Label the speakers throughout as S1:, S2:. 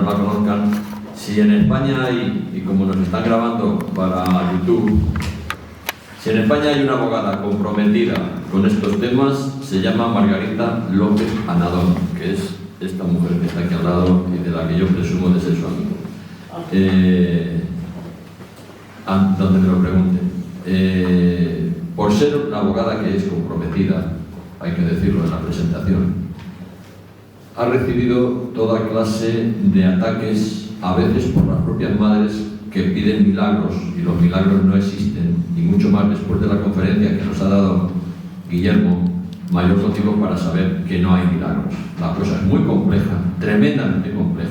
S1: no la conozcan, si en España hay, y como nos están grabando para YouTube, si en España hay una abogada comprometida con estos temas, se llama Margarita López Anadón, que es esta mujer que está aquí al lado y de la que yo presumo de ser su amigo. Donde me lo pregunten. Por ser una abogada que es comprometida, hay que decirlo en la presentación, ha recibido toda clase de ataques, a veces por las propias madres que piden milagros, y los milagros no existen, y mucho más después de la conferencia que nos ha dado Guillermo, mayor motivo para saber que no hay milagros. La cosa es muy compleja, tremendamente compleja,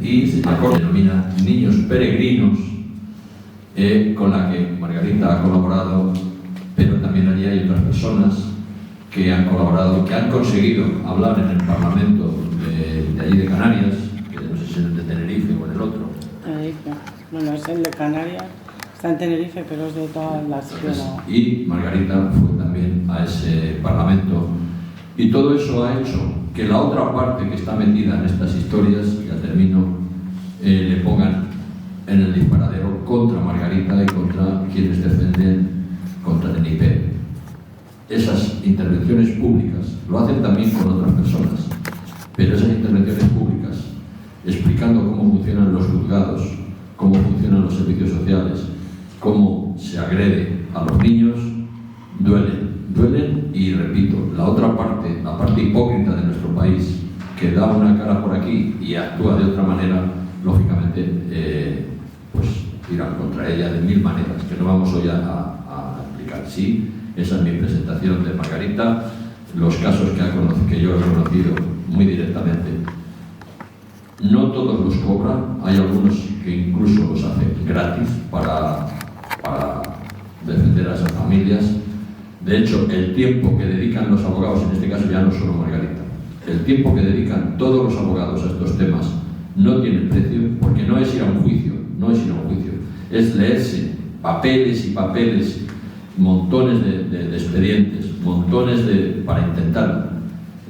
S1: y se denomina Niños Peregrinos, con la que Margarita ha colaborado, pero también allí hay otras personas que han colaborado, que han conseguido hablar en el Parlamento de allí de Canarias, que no sé si es el de Tenerife o en el otro.
S2: Tenerife. Bueno, es el de Canarias, está en Tenerife, pero es de todas las...
S1: Y Margarita fue también a ese Parlamento. Y todo eso ha hecho que la otra parte que está metida en estas historias, ya termino, le pongan en el disparadero contra Margarita y contra quienes defienden contra Tenerife. Esas intervenciones públicas lo hacen también con otras personas, pero esas intervenciones públicas explicando cómo funcionan los juzgados, cómo funcionan los servicios sociales, cómo se agrede a los niños, duelen y repito, la otra parte, la parte hipócrita de nuestro país, que da una cara por aquí y actúa de otra manera, lógicamente pues irán contra ella de mil maneras, que no vamos hoy a explicar. Sí, esa es mi presentación de Margarita, los casos que yo he conocido muy directamente. No todos los cobran, hay algunos que incluso los hacen gratis para defender a esas familias. De hecho, el tiempo que dedican los abogados, en este caso ya no solo Margarita, el tiempo que dedican todos los abogados a estos temas no tiene precio, porque no es ir a un juicio, es leerse papeles y papeles, montones de expedientes, para intentar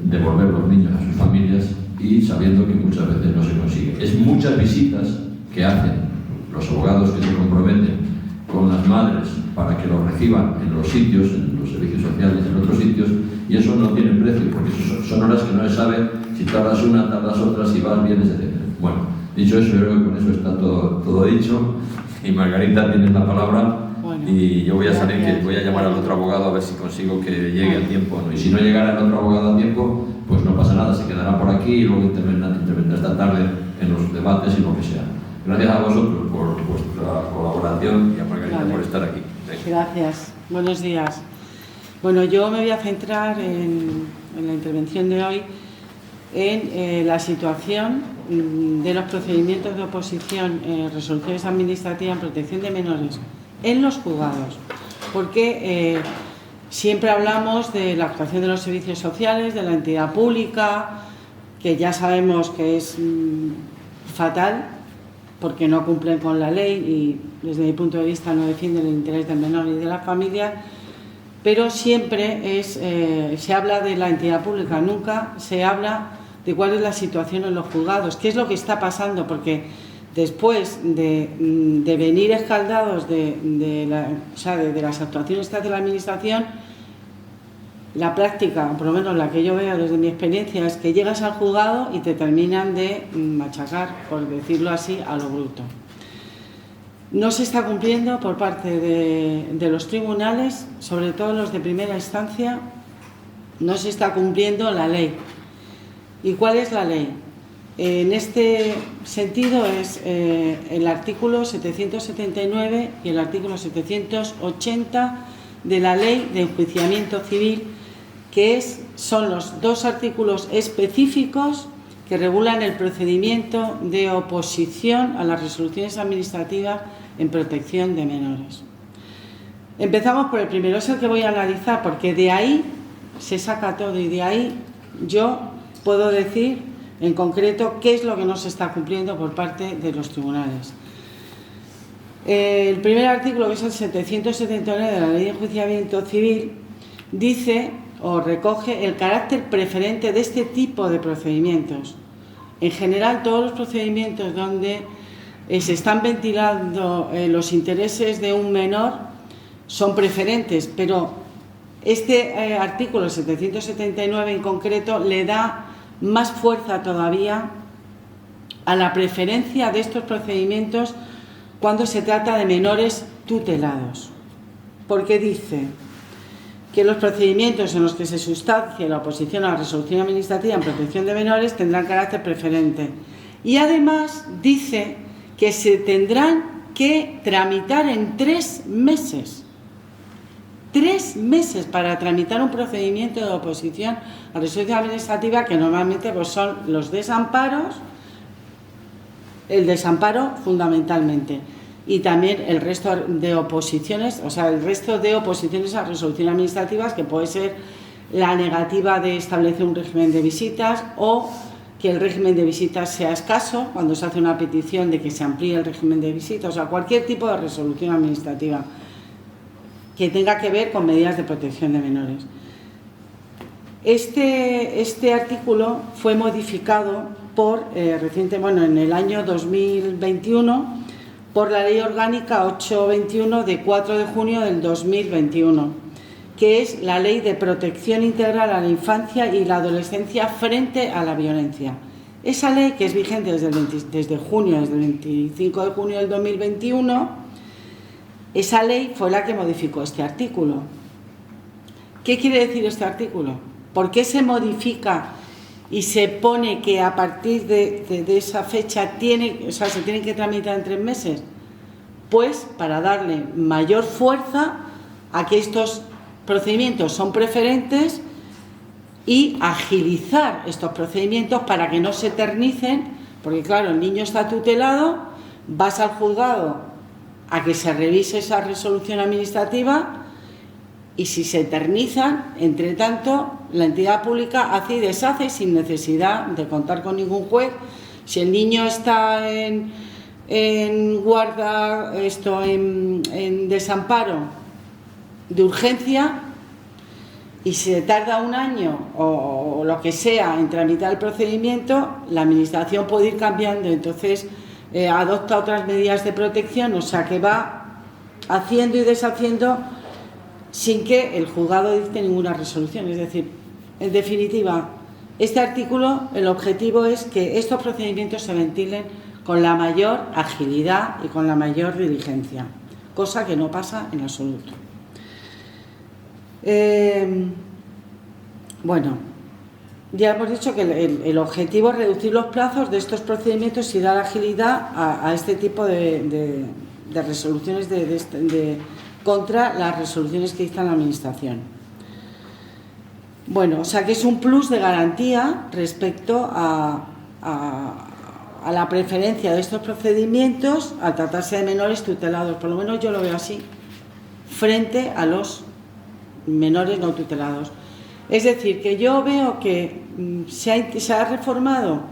S1: devolver los niños a sus familias, y sabiendo que muchas veces no se consigue. Es muchas visitas que hacen los abogados que se comprometen con las madres para que los reciban en los sitios, en los servicios sociales, en otros sitios, y eso no tiene precio, porque son horas que no se sabe si tardas una, tardas otra, si vas, vienes, etc. Bueno, dicho eso, yo creo que con eso está todo dicho, y Margarita tiene la palabra. Y yo voy a salir, que voy a llamar al otro abogado a ver si consigo que llegue a tiempo, ¿no? Y si no llegara el otro abogado a tiempo, pues no pasa nada, se quedará por aquí y luego intervendrá esta tarde en los debates y lo que sea. Gracias a vosotros por vuestra colaboración y a Margarita por estar aquí.
S2: Gracias. Buenos días. Bueno, yo me voy a centrar en la intervención de hoy en la situación de los procedimientos de oposición, resoluciones administrativas en protección de menores en los juzgados, porque siempre hablamos de la actuación de los servicios sociales, de la entidad pública, que ya sabemos que es fatal porque no cumplen con la ley y desde mi punto de vista no defienden el interés del menor y de la familia, pero siempre se habla de la entidad pública, nunca se habla de cuál es la situación en los juzgados, qué es lo que está pasando, porque después de venir escaldados de las actuaciones que hace la Administración, la práctica, por lo menos la que yo veo desde mi experiencia, es que llegas al juzgado y te terminan de machacar, por decirlo así, a lo bruto. No se está cumpliendo por parte de los tribunales, sobre todo los de primera instancia, no se está cumpliendo la ley. ¿Y cuál es la ley? En este sentido es el artículo 779 y el artículo 780 de la Ley de Enjuiciamiento Civil, que son los dos artículos específicos que regulan el procedimiento de oposición a las resoluciones administrativas en protección de menores. Empezamos por el primero, es el que voy a analizar, porque de ahí se saca todo y de ahí yo puedo decir en concreto qué es lo que no se está cumpliendo por parte de los tribunales. El primer artículo, que es el 779 de la Ley de Enjuiciamiento Civil, dice o recoge el carácter preferente de este tipo de procedimientos. En general, todos los procedimientos donde se están ventilando los intereses de un menor son preferentes, pero este artículo 779 en concreto le da más fuerza todavía a la preferencia de estos procedimientos cuando se trata de menores tutelados, porque dice que los procedimientos en los que se sustancie la oposición a la resolución administrativa en protección de menores tendrán carácter preferente, y además dice que se tendrán que tramitar en 3 meses. 3 meses para tramitar un procedimiento de oposición a la resolución administrativa, que normalmente pues son los desamparos, el desamparo fundamentalmente, y también el resto de oposiciones, o sea, el resto de oposiciones a resoluciones administrativas, que puede ser la negativa de establecer un régimen de visitas, o que el régimen de visitas sea escaso cuando se hace una petición de que se amplíe el régimen de visitas, o sea, cualquier tipo de resolución administrativa que tenga que ver con medidas de protección de menores. Este artículo fue modificado en el año 2021 por la Ley Orgánica 821 de 4 de junio del 2021, que es la Ley de Protección Integral a la Infancia y la Adolescencia frente a la violencia. Esa ley, que es vigente desde el 25 de junio del 2021, esa ley fue la que modificó este artículo. ¿Qué quiere decir este artículo? ¿Por qué se modifica y se pone que a partir de esa fecha se tienen que tramitar en 3 meses? Pues para darle mayor fuerza a que estos procedimientos son preferentes y agilizar estos procedimientos para que no se eternicen, porque claro, el niño está tutelado, vas al juzgado a que se revise esa resolución administrativa, y si se eternizan, entre tanto, la entidad pública hace y deshace sin necesidad de contar con ningún juez. Si el niño está en desamparo de urgencia y se tarda 1 año o lo que sea en tramitar el procedimiento, la administración puede ir cambiando, entonces adopta otras medidas de protección, o sea que va haciendo y deshaciendo sin que el juzgado dicte ninguna resolución. Es decir, en definitiva, este artículo, el objetivo es que estos procedimientos se ventilen con la mayor agilidad y con la mayor diligencia, cosa que no pasa en absoluto. Bueno, ya hemos dicho que el objetivo es reducir los plazos de estos procedimientos y dar agilidad a este tipo de resoluciones contra las resoluciones que dicta la Administración. Bueno, o sea que es un plus de garantía respecto a la preferencia de estos procedimientos al tratarse de menores tutelados, por lo menos yo lo veo así, frente a los menores no tutelados. Es decir, que yo veo que se ha reformado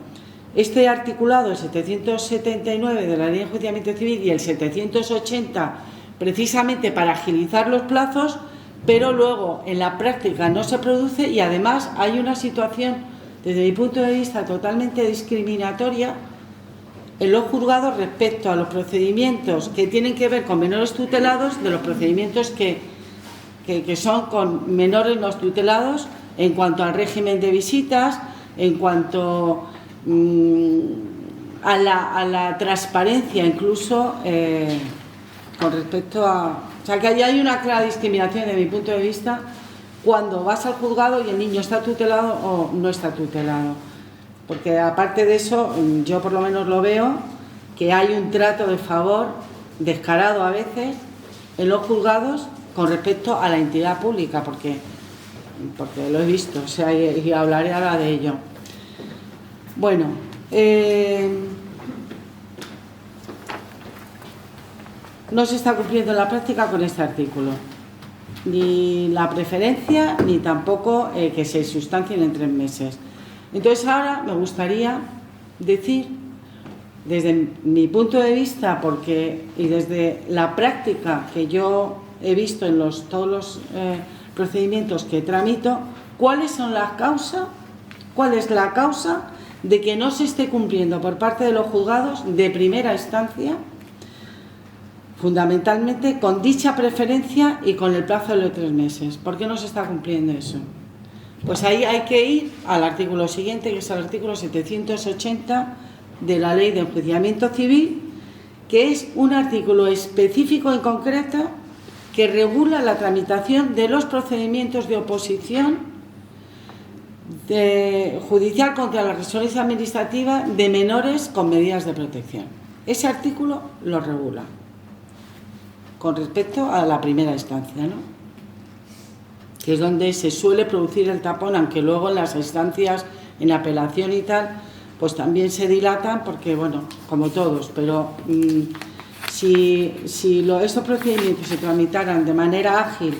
S2: este articulado, el 779 de la Ley de Enjuiciamiento Civil y el 780, precisamente para agilizar los plazos, pero luego en la práctica no se produce, y además hay una situación, desde mi punto de vista, totalmente discriminatoria en los juzgados respecto a los procedimientos que tienen que ver con menores tutelados de los procedimientos que son con menores no tutelados, en cuanto al régimen de visitas, en cuanto a la transparencia, incluso con respecto a... O sea, que hay una clara discriminación desde mi punto de vista cuando vas al juzgado y el niño está tutelado o no está tutelado. Porque aparte de eso, yo por lo menos lo veo, que hay un trato de favor descarado a veces en los juzgados con respecto a la entidad pública, porque lo he visto, o sea, y hablaré ahora de ello. Bueno, no se está cumpliendo en la práctica con este artículo, ni la preferencia, ni tampoco que se sustancien en 3 meses. Entonces ahora me gustaría decir, desde mi punto de vista, y desde la práctica que yo he visto en todos los procedimientos que tramito, cuáles son las causas, cuál es la causa de que no se esté cumpliendo por parte de los juzgados de primera instancia, fundamentalmente con dicha preferencia y con el plazo de los 3 meses. ¿Por qué no se está cumpliendo eso? Pues ahí hay que ir al artículo siguiente, que es el artículo 780 de la Ley de Enjuiciamiento Civil, que es un artículo específico y concreto que regula la tramitación de los procedimientos de oposición judicial contra la resolución administrativa de menores con medidas de protección. Ese artículo lo regula con respecto a la primera instancia, ¿no? Que es donde se suele producir el tapón, aunque luego en las instancias, en apelación y tal, pues también se dilatan porque, bueno, como todos, pero si estos procedimientos se tramitaran de manera ágil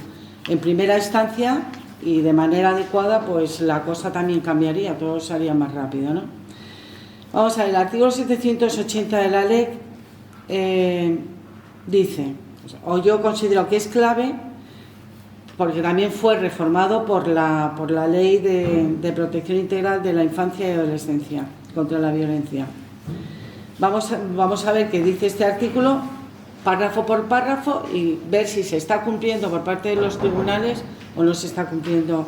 S2: en primera instancia y de manera adecuada, pues la cosa también cambiaría, todo sería más rápido, ¿no? Vamos a ver, el artículo 780 de la ley dice, o yo considero que es clave, porque también fue reformado por la Ley de Protección Integral de la Infancia y Adolescencia contra la Violencia. Vamos a ver qué dice este artículo, párrafo por párrafo, y ver si se está cumpliendo por parte de los tribunales o no se está cumpliendo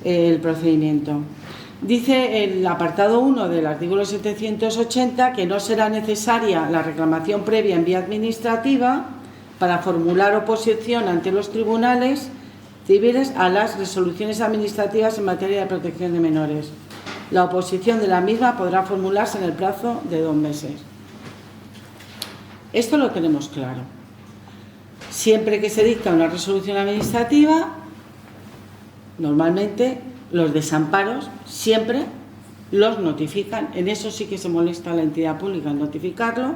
S2: el procedimiento. Dice el apartado 1 del artículo 780 que no será necesaria la reclamación previa en vía administrativa para formular oposición ante los tribunales civiles a las resoluciones administrativas en materia de protección de menores. La oposición de la misma podrá formularse en el plazo de 2 meses. Esto lo tenemos claro. Siempre que se dicta una resolución administrativa, normalmente los desamparos siempre los notifican. En eso sí que se molesta la entidad pública en notificarlo.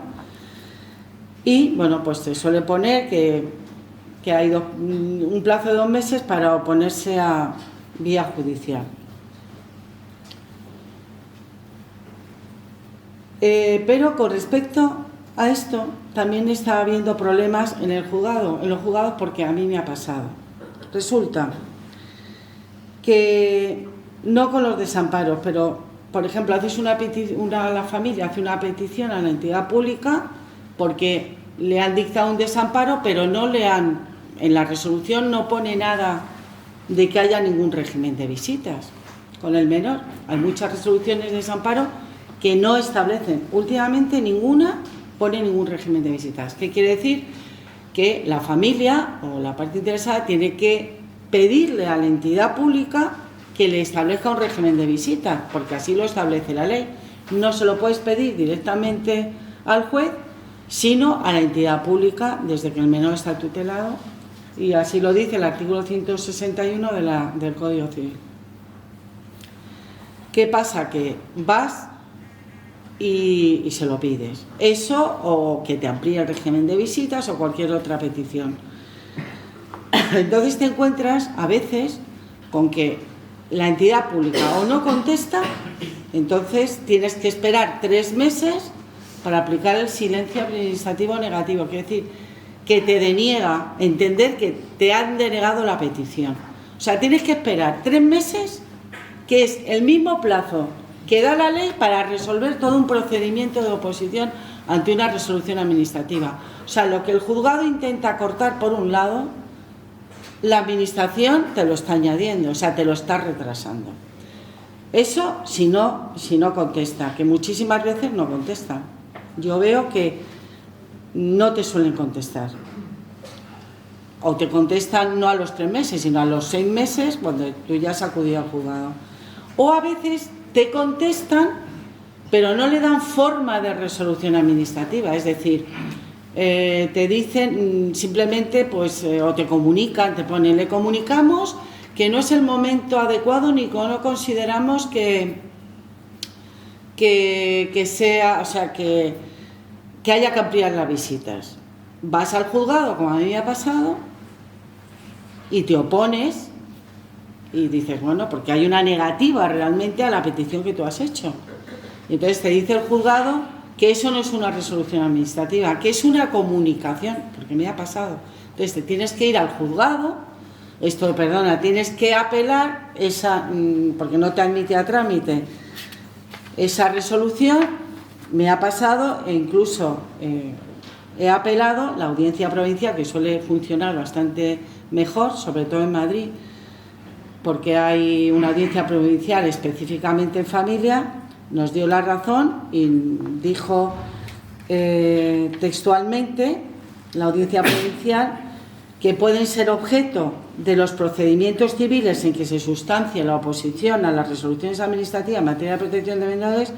S2: Y, bueno, pues se suele poner que hay un plazo de 2 meses para oponerse a vía judicial. Pero con respecto a esto, también está habiendo problemas en los juzgados, porque a mí me ha pasado. Resulta que, no con los desamparos, pero, por ejemplo, la familia hace una petición a la entidad pública porque le han dictado un desamparo, pero en la resolución no pone nada de que haya ningún régimen de visitas con el menor. Hay muchas resoluciones de desamparo que no establecen, últimamente ninguna pone ningún régimen de visitas. ¿Qué quiere decir? Que la familia o la parte interesada tiene que pedirle a la entidad pública que le establezca un régimen de visitas, porque así lo establece la ley. No se lo puedes pedir directamente al juez, sino a la entidad pública desde que el menor está tutelado, y así lo dice el artículo 161 del Código Civil. ¿Qué pasa? Que vas y se lo pides. Eso, o que te amplíe el régimen de visitas o cualquier otra petición. Entonces te encuentras a veces con que la entidad pública o no contesta, entonces tienes que esperar 3 meses para aplicar el silencio administrativo negativo, quiere decir que te deniega, entender que te han denegado la petición. O sea, tienes que esperar 3 meses, que es el mismo plazo que da la ley para resolver todo un procedimiento de oposición ante una resolución administrativa. O sea, lo que el juzgado intenta cortar por un lado, la administración te lo está añadiendo, o sea, te lo está retrasando. Eso si no contesta, que muchísimas veces no contestan. Yo veo que no te suelen contestar. O te contestan no a los 3 meses, sino a los 6 meses, cuando tú ya has acudido al juzgado. O a veces te contestan, pero no le dan forma de resolución administrativa. Es decir, te dicen simplemente, pues, o te comunican, te ponen, le comunicamos que no es el momento adecuado ni que no consideramos que sea, o sea, que haya que ampliar las visitas. Vas al juzgado, como a mí me ha pasado, y te opones y dices, bueno, porque hay una negativa realmente a la petición que tú has hecho. Y entonces te dice el juzgado que eso no es una resolución administrativa, que es una comunicación, porque me ha pasado. Entonces te tienes que ir al juzgado, tienes que apelar esa, porque no te admite a trámite, Esa resolución me ha pasado e incluso he apelado. La audiencia provincial, que suele funcionar bastante mejor, sobre todo en Madrid, porque hay una audiencia provincial específicamente en familia, nos dio la razón y dijo textualmente la audiencia provincial que pueden ser objeto de los procedimientos civiles en que se sustancia la oposición a las resoluciones administrativas en materia de protección de menores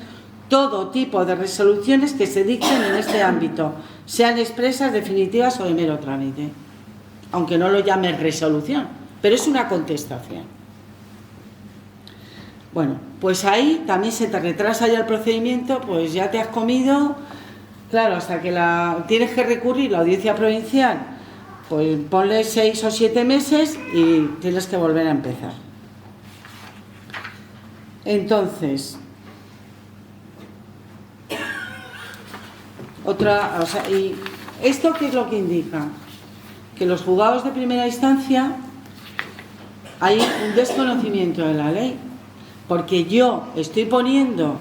S2: todo tipo de resoluciones que se dicten en este ámbito, sean expresas, definitivas o de mero trámite, aunque no lo llame resolución, pero es una contestación. Bueno, pues ahí también se te retrasa ya el procedimiento, pues ya te has comido, claro, hasta que tienes que recurrir a la audiencia provincial, pues ponle 6 o 7 meses y tienes que volver a empezar. Entonces, y ¿esto qué es lo que indica? Que los juzgados de primera instancia hay un desconocimiento de la ley, porque yo estoy poniendo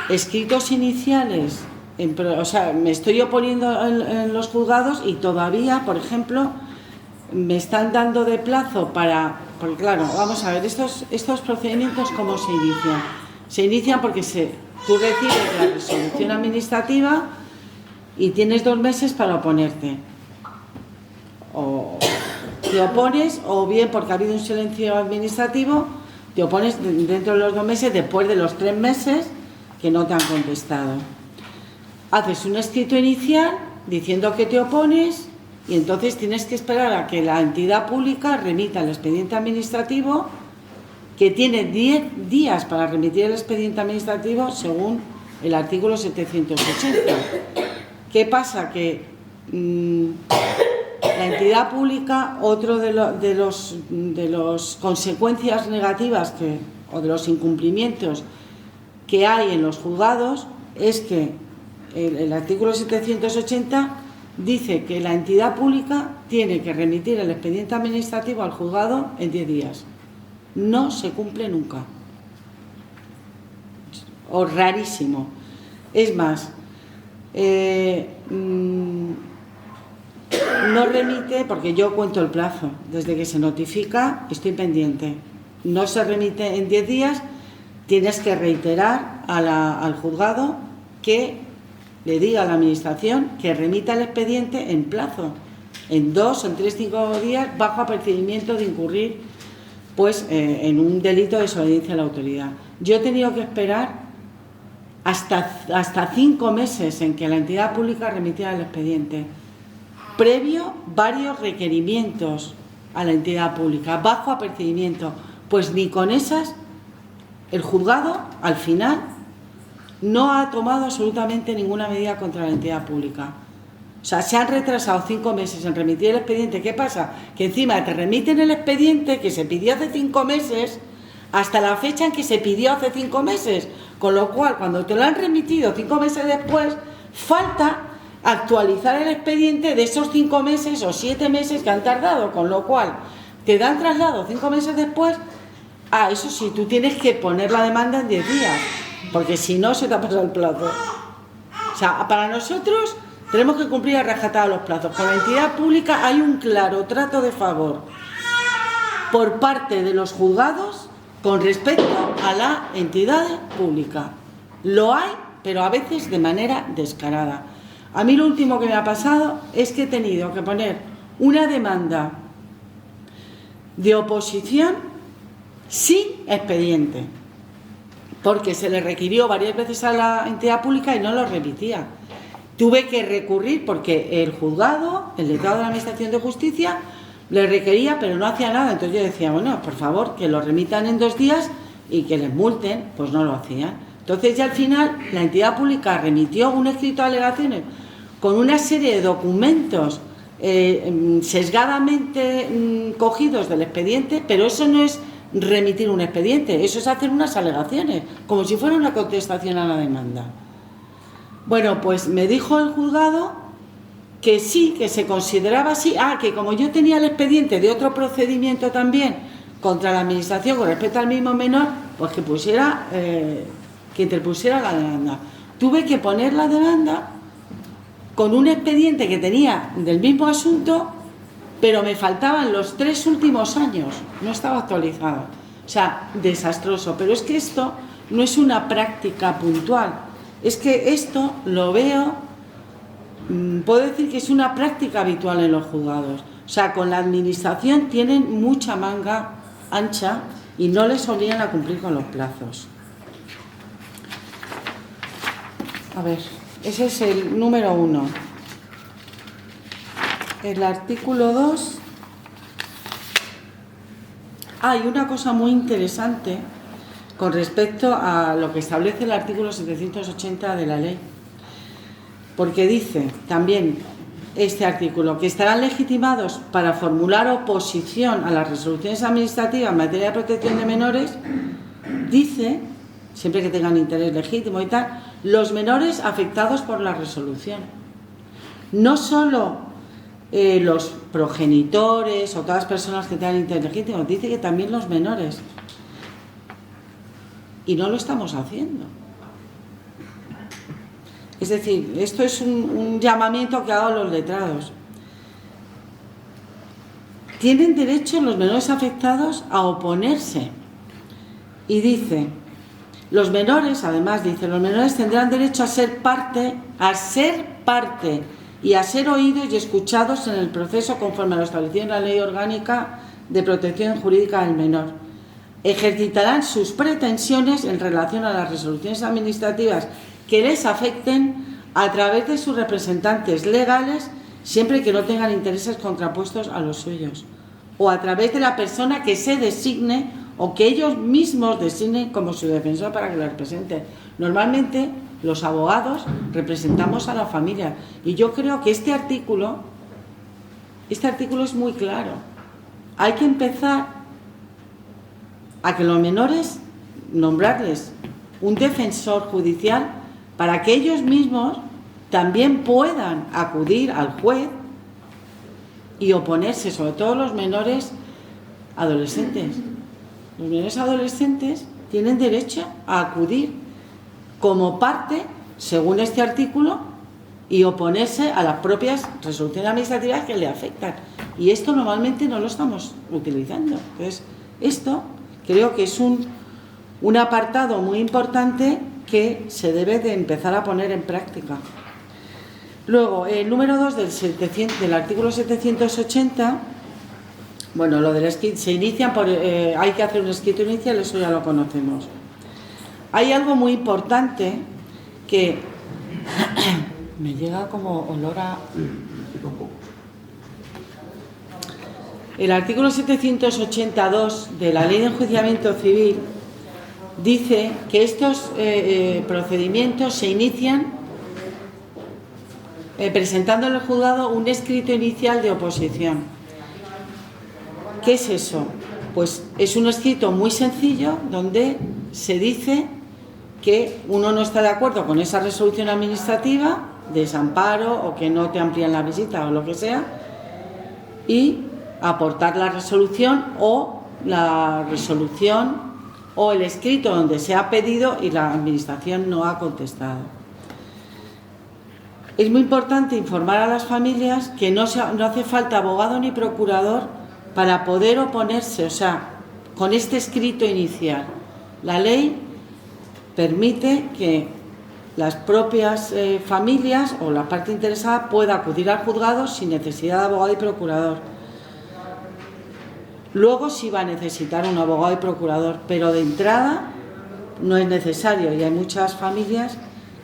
S2: escritos iniciales, me estoy oponiendo en los juzgados y todavía, por ejemplo, me están dando de plazo porque claro, vamos a ver, estos procedimientos ¿cómo se inician? Se inician porque tú recibes la resolución administrativa y tienes 2 meses para oponerte. O te opones, o bien porque ha habido un silencio administrativo, te opones dentro de los 2 meses, después de los 3 meses que no te han contestado. Haces un escrito inicial diciendo que te opones y entonces tienes que esperar a que la entidad pública remita el expediente administrativo, que tiene 10 días para remitir el expediente administrativo según el artículo 780. ¿Qué pasa? Que la entidad pública, otro de los consecuencias negativas o de los incumplimientos que hay en los juzgados es que el artículo 780 dice que la entidad pública tiene que remitir el expediente administrativo al juzgado en 10 días. No se cumple nunca. O rarísimo. Es más, no remite, porque yo cuento el plazo, desde que se notifica estoy pendiente. No se remite en 10 días, tienes que reiterar al juzgado que le diga a la administración que remita el expediente en plazo, en 2, en 3, 5 días, bajo apercibimiento de incurrir pues en un delito de desobediencia a la autoridad. Yo he tenido que esperar hasta 5 meses en que la entidad pública remitiera el expediente, previo varios requerimientos a la entidad pública, bajo apercibimiento, pues ni con esas el juzgado al final no ha tomado absolutamente ninguna medida contra la entidad pública. O sea, se han retrasado 5 meses en remitir el expediente. ¿Qué pasa? Que encima te remiten el expediente que se pidió hace 5 meses hasta la fecha en que se pidió hace 5 meses. Con lo cual, cuando te lo han remitido 5 meses después, falta actualizar el expediente de esos 5 meses o 7 meses que han tardado. Con lo cual, te dan traslado 5 meses después. Eso sí, tú tienes que poner la demanda en 10 días, porque si no se te ha pasado el plazo. O sea, para nosotros tenemos que cumplir a rajatabla los plazos. Con la entidad pública hay un claro trato de favor por parte de los juzgados con respecto a la entidad pública. Lo hay, pero a veces de manera descarada. A mí lo último que me ha pasado es que he tenido que poner una demanda de oposición sin expediente, porque se le requirió varias veces a la entidad pública y no lo remitía. Tuve que recurrir porque el juzgado, el letrado de la Administración de Justicia, le requería, pero no hacía nada. Entonces yo decía, bueno, por favor, que lo remitan en 2 días y que les multen. Pues no lo hacían. Entonces ya al final la entidad pública remitió un escrito de alegaciones con una serie de documentos sesgadamente cogidos del expediente, pero eso no es remitir un expediente, eso es hacer unas alegaciones, como si fuera una contestación a la demanda. Bueno, pues me dijo el juzgado que sí, que se consideraba así, que como yo tenía el expediente de otro procedimiento también contra la administración con respecto al mismo menor, pues que pusiera, que interpusiera la demanda. Tuve que poner la demanda con un expediente que tenía del mismo asunto, pero me faltaban los 3 últimos años, no estaba actualizado. O sea, desastroso. Pero es que esto no es una práctica puntual, es que esto lo veo, puedo decir que es una práctica habitual en los juzgados. O sea, con la administración tienen mucha manga ancha y no les obligan a cumplir con los plazos. A ver, ese es el número 1. El artículo 2. Hay una cosa muy interesante con respecto a lo que establece el artículo 780 de la ley, porque dice también este artículo que estarán legitimados para formular oposición a las resoluciones administrativas en materia de protección de menores, dice, siempre que tengan interés legítimo y tal, los menores afectados por la resolución. No solo los progenitores o todas las personas que tengan interés legítimo, dice que también los menores. Y no lo estamos haciendo. Es decir, esto es un llamamiento que hago a los letrados. Tienen derecho los menores afectados a oponerse. Y dice, los menores, además dice, los menores tendrán derecho a ser parte y a ser oídos y escuchados en el proceso conforme a lo establecido en la Ley Orgánica de Protección Jurídica del Menor. Ejercitarán sus pretensiones en relación a las resoluciones administrativas que les afecten a través de sus representantes legales, siempre que no tengan intereses contrapuestos a los suyos, o a través de la persona que se designe o que ellos mismos designen como su defensor para que lo represente. Normalmente los abogados representamos a la familia y yo creo que este artículo es muy claro. Hay que empezar a que los menores, nombrarles un defensor judicial para que ellos mismos también puedan acudir al juez y oponerse, sobre todo los menores adolescentes. Los menores adolescentes tienen derecho a acudir como parte, según este artículo, y oponerse a las propias resoluciones administrativas que le afectan. Y esto normalmente no lo estamos utilizando. Entonces, esto creo que es un apartado muy importante que se debe de empezar a poner en práctica. Luego, el número 2 del artículo 780, bueno, lo del escrito, se inician por, hay que hacer un escrito inicial, eso ya lo conocemos. Hay algo muy importante que me llega como olor a... El artículo 782 de la Ley de Enjuiciamiento Civil dice que estos procedimientos se inician presentando en el juzgado un escrito inicial de oposición. ¿Qué es eso? Pues es un escrito muy sencillo donde se dice que uno no está de acuerdo con esa resolución administrativa, desamparo o que no te amplían la visita o lo que sea, y aportar la resolución o el escrito donde se ha pedido y la administración no ha contestado. Es muy importante informar a las familias que no hace falta abogado ni procurador para poder oponerse, o sea, con este escrito inicial. La ley permite que las propias familias o la parte interesada pueda acudir al juzgado sin necesidad de abogado y procurador. Luego sí va a necesitar un abogado y procurador, pero de entrada no es necesario y hay muchas familias.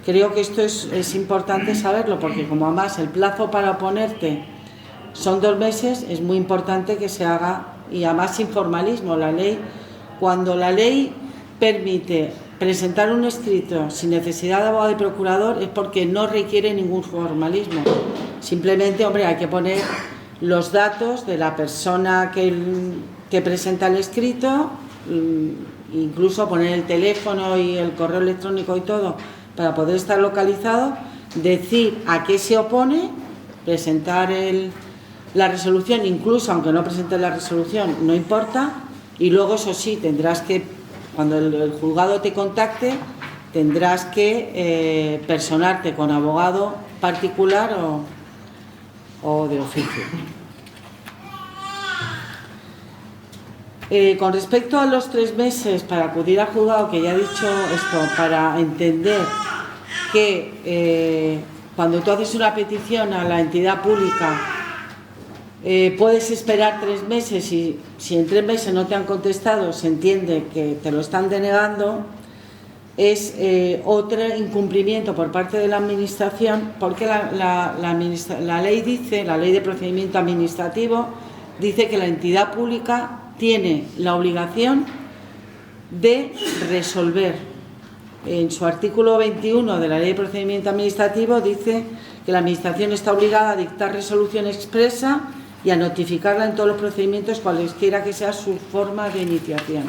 S2: Creo que esto es importante saberlo porque como además el plazo para oponerte son 2 meses, es muy importante que se haga, y además sin formalismo. La ley, cuando la ley permite presentar un escrito sin necesidad de abogado y procurador es porque no requiere ningún formalismo. Simplemente, hombre, hay que poner los datos de la persona que presenta el escrito, incluso poner el teléfono y el correo electrónico y todo para poder estar localizado, decir a qué se opone, presentar la resolución, incluso aunque no presentes la resolución, no importa, y luego eso sí, tendrás que, cuando el juzgado te contacte, tendrás que personarte con abogado particular o de oficio. Con respecto a los 3 meses para acudir al juzgado, que ya he dicho esto, para entender que cuando tú haces una petición a la entidad pública puedes esperar 3 meses y si en 3 meses no te han contestado se entiende que te lo están denegando, es otro incumplimiento por parte de la Administración, porque la ley dice, la Ley de Procedimiento Administrativo dice que la entidad pública tiene la obligación de resolver. En su artículo 21 de la Ley de Procedimiento Administrativo dice que la Administración está obligada a dictar resolución expresa y a notificarla en todos los procedimientos, cualesquiera que sea su forma de iniciación.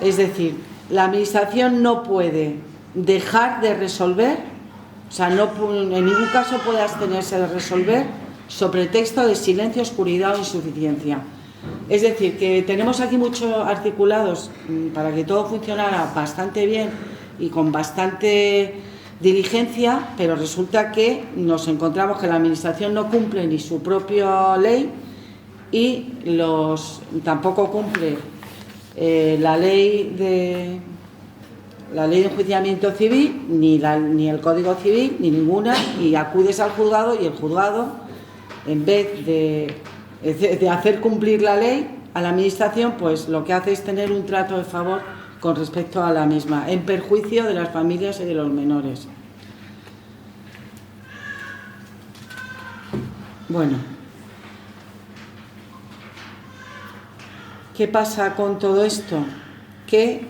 S2: Es decir, la Administración no puede dejar de resolver, o sea, en ningún caso puede abstenerse de resolver sobre texto de silencio, oscuridad o insuficiencia. Es decir, que tenemos aquí muchos articulados para que todo funcionara bastante bien y con bastante diligencia, pero resulta que nos encontramos que la Administración no cumple ni su propia ley y tampoco cumple la ley de enjuiciamiento civil, ni el Código Civil, ni ninguna, y acudes al juzgado y el juzgado, en vez de hacer cumplir la ley a la Administración, pues lo que hace es tener un trato de favor con respecto a la misma, en perjuicio de las familias y de los menores. Bueno, ¿qué pasa con todo esto? Que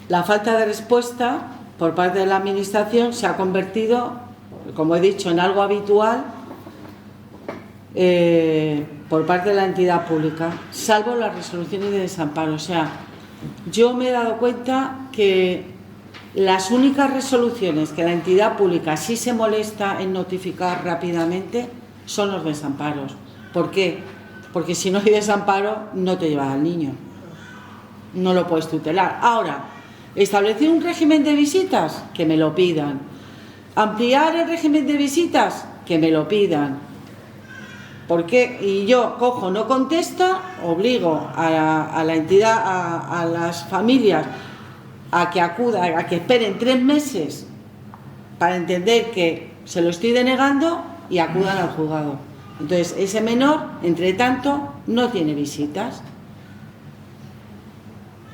S2: la falta de respuesta por parte de la Administración se ha convertido, como he dicho, en algo habitual por parte de la entidad pública, salvo las resoluciones de desamparo. O sea, yo me he dado cuenta que las únicas resoluciones que la entidad pública sí se molesta en notificar rápidamente son los desamparos. ¿Por qué? Porque si no hay desamparo no te llevas al niño, no lo puedes tutelar. Ahora, establecer un régimen de visitas, que me lo pidan. Ampliar el régimen de visitas, que me lo pidan. Porque y yo cojo, no contesta, obligo a la entidad, a las familias a que acudan, a que esperen 3 meses para entender que se lo estoy denegando y acudan al juzgado. Entonces ese menor, entre tanto, no tiene visitas.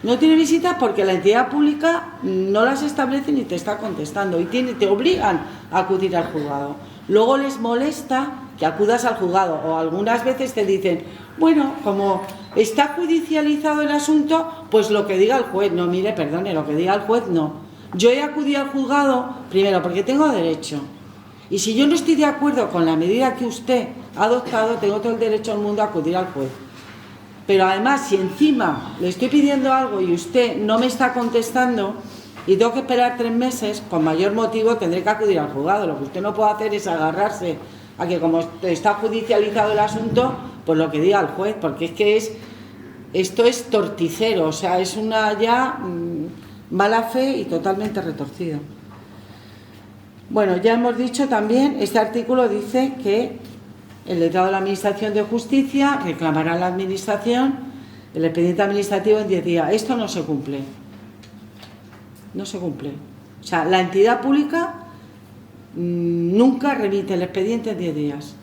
S2: No tiene visitas porque la entidad pública no las establece ni te está contestando y te obligan a acudir al juzgado. Luego les molesta que acudas al juzgado o algunas veces te dicen, bueno, como está judicializado el asunto, pues lo que diga el juez. No, mire, perdone, lo que diga el juez no. Yo he acudido al juzgado, primero, porque tengo derecho. Y si yo no estoy de acuerdo con la medida que usted ha adoptado, tengo todo el derecho del mundo a acudir al juez. Pero además, si encima le estoy pidiendo algo y usted no me está contestando y tengo que esperar 3 meses, con mayor motivo tendré que acudir al juzgado. Lo que usted no puede hacer es agarrarse a que como está judicializado el asunto, pues lo que diga el juez, porque es que esto es torticero, o sea, es una ya mala fe y totalmente retorcido. Bueno, ya hemos dicho también, este artículo dice que el letrado de la Administración de Justicia reclamará a la Administración el expediente administrativo en 10 días. Esto no se cumple. No se cumple. O sea, la entidad pública nunca remite el expediente en 10 días.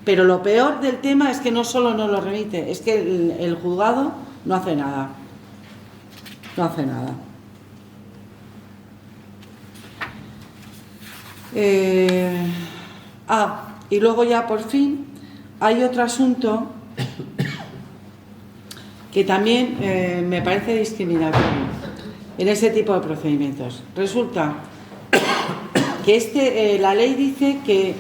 S2: Pero lo peor del tema es que no solo no lo remite, es que el juzgado no hace nada. No hace nada. Y luego ya por fin hay otro asunto que también me parece discriminatorio en ese tipo de procedimientos. Resulta que la ley dice que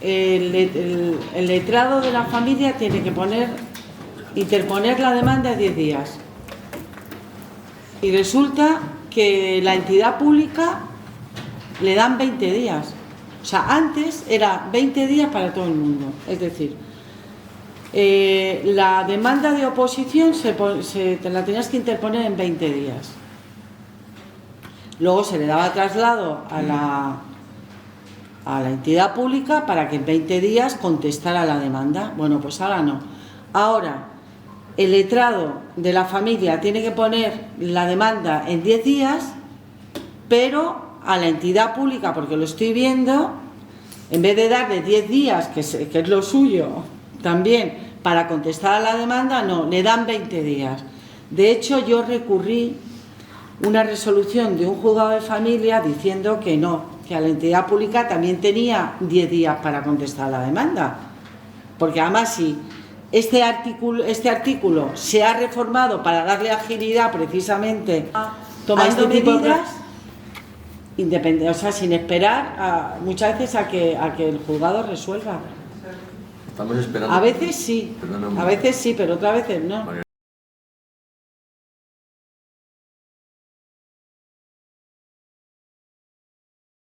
S2: el letrado de la familia tiene que interponer la demanda en 10 días. Y resulta que la entidad pública le dan 20 días. O sea, antes era 20 días para todo el mundo. Es decir, La demanda de oposición te la tenías que interponer en 20 días. Luego se le daba traslado a la entidad pública para que en 20 días contestara la demanda. Bueno, pues ahora no. Ahora, el letrado de la familia tiene que poner la demanda en 10 días, pero a la entidad pública, porque lo estoy viendo, en vez de darle 10 días, que es lo suyo también, para contestar a la demanda, no, le dan 20 días. De hecho, yo recurrí una resolución de un juzgado de familia diciendo que no, que a la entidad pública también tenía 10 días para contestar la demanda. Porque además, si este artículo se ha reformado para darle agilidad precisamente tomando medidas independientes, o sea, sin esperar muchas veces a que el juzgado resuelva.
S3: Estamos esperando.
S2: A veces sí, pero otras veces no.